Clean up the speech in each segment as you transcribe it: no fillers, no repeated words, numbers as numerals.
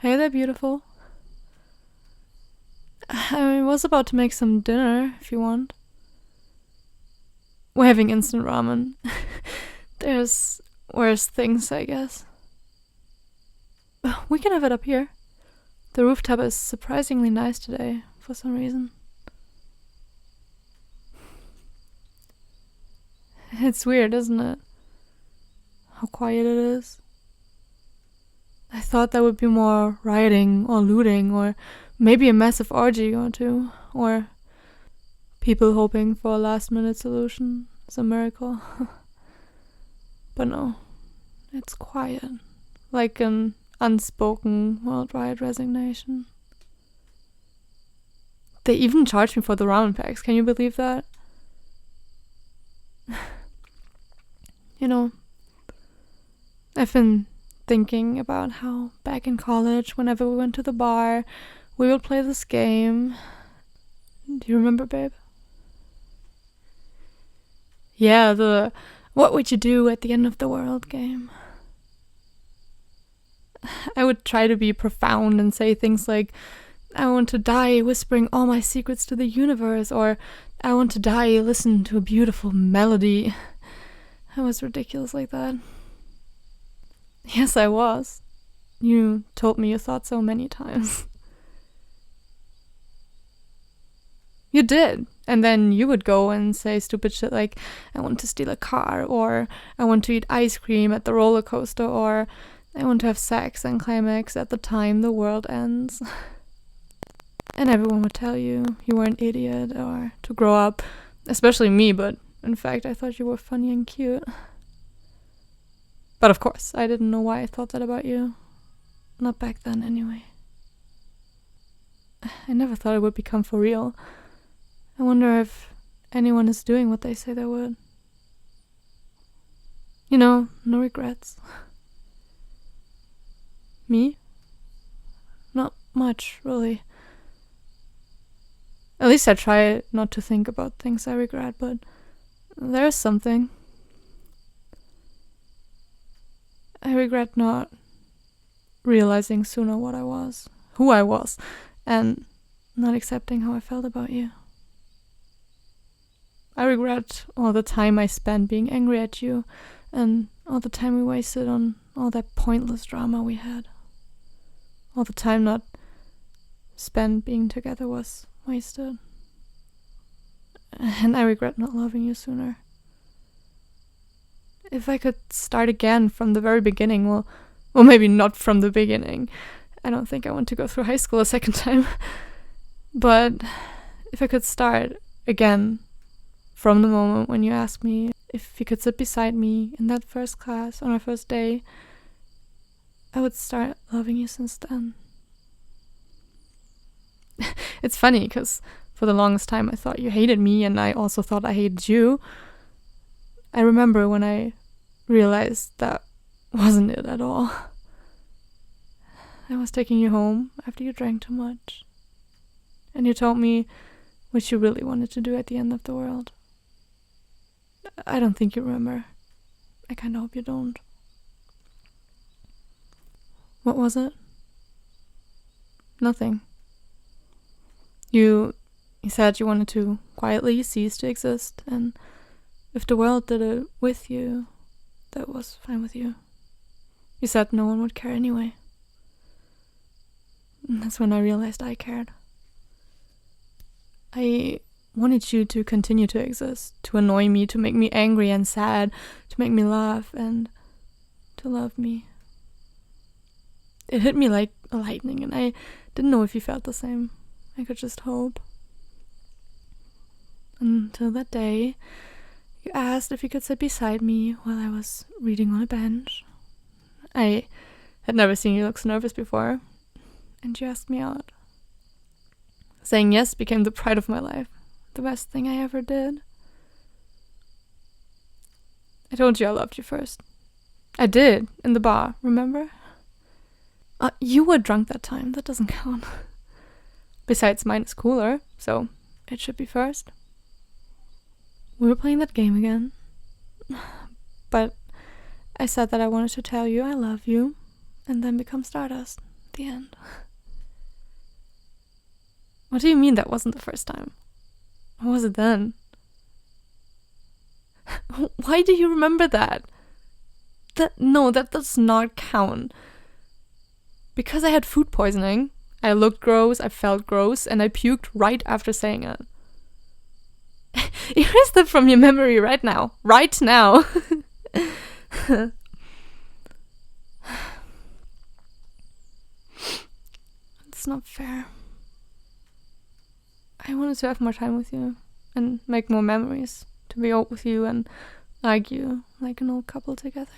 Hey there, beautiful. I was about to make some dinner, if you want. We're having instant ramen. There's worse things, I guess. We can have it up here. The rooftop is surprisingly nice today, for some reason. It's weird, isn't it? How quiet it is. I thought there would be more rioting or looting or maybe a massive orgy or two, or people hoping for a last-minute solution. It's a miracle. But no, it's quiet. Like an unspoken worldwide resignation. They even charged me for the ramen packs. Can you believe that? You know, I've been thinking about how back in college, whenever we went to the bar, we would play this game. Do you remember, babe? Yeah, the what would you do at the end of the world game. I would try to be profound and say things like, I want to die whispering all my secrets to the universe, or I want to die listening to a beautiful melody. I was ridiculous like that. Yes, I was. You told me you thought so many times. You did. And then you would go and say stupid shit like, I want to steal a car, or I want to eat ice cream at the roller coaster, or I want to have sex and climax at the time the world ends. And everyone would tell you were an idiot or to grow up, especially me, but in fact I thought you were funny and cute. But of course, I didn't know why I thought that about you. Not back then, anyway. I never thought it would become for real. I wonder if anyone is doing what they say they would. You know, no regrets. Me? Not much, really. At least I try not to think about things I regret, but there's something. I regret not realizing sooner what I was, who I was, and not accepting how I felt about you. I regret all the time I spent being angry at you and all the time we wasted on all that pointless drama we had. All the time not spent being together was wasted. And I regret not loving you sooner. If I could start again from the very beginning, well, maybe not from the beginning. I don't think I want to go through high school a second time. But if I could start again from the moment when you asked me if you could sit beside me in that first class on our first day, I would start loving you since then. It's funny because for the longest time I thought you hated me and I also thought I hated you. I remember when I realized that wasn't it at all. I was taking you home after you drank too much. And you told me what you really wanted to do at the end of the world. I don't think you remember. I kinda hope you don't. What was it? Nothing. You said you wanted to quietly cease to exist, and if the world did it with you, that was fine with you. You said no one would care anyway. And that's when I realized I cared. I wanted you to continue to exist, to annoy me, to make me angry and sad, to make me laugh, and to love me. It hit me like a lightning, and I didn't know if you felt the same. I could just hope. Until that day, you asked if you could sit beside me while I was reading on a bench. I had never seen you look so nervous before, and you asked me out. Saying yes became the pride of my life, the best thing I ever did. I told you I loved you first. I did, in the bar, remember? You were drunk that time, that doesn't count. Besides, mine is cooler, so it should be first. We were playing that game again. But I said that I wanted to tell you I love you, and then become Stardust, the end. What do you mean that wasn't the first time? What was it then? Why do you remember that? That does not count. Because I had food poisoning, I looked gross, I felt gross, and I puked right after saying it. Erase that from your memory right now. Right now. It's not fair. I wanted to have more time with you and make more memories, to be old with you and argue like an old couple together.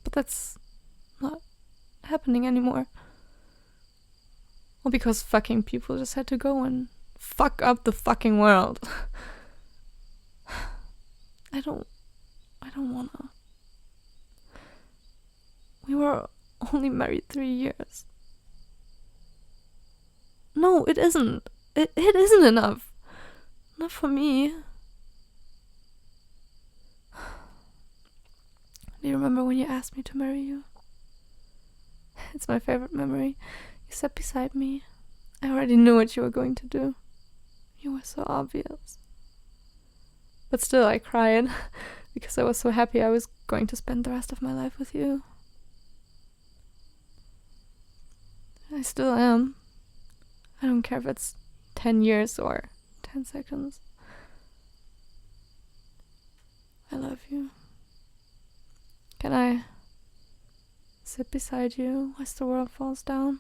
But that's not happening anymore. Well, because fucking people just had to go and fuck up the fucking world. I don't wanna. We were only married 3 years. No, it isn't. It isn't enough. Not for me. Do you remember when you asked me to marry you? It's my favorite memory. You sat beside me. I already knew what you were going to do. You were so obvious. But still I cried because I was so happy I was going to spend the rest of my life with you. I still am. I don't care if it's 10 years or 10 seconds. I love you. Can I sit beside you as the world falls down?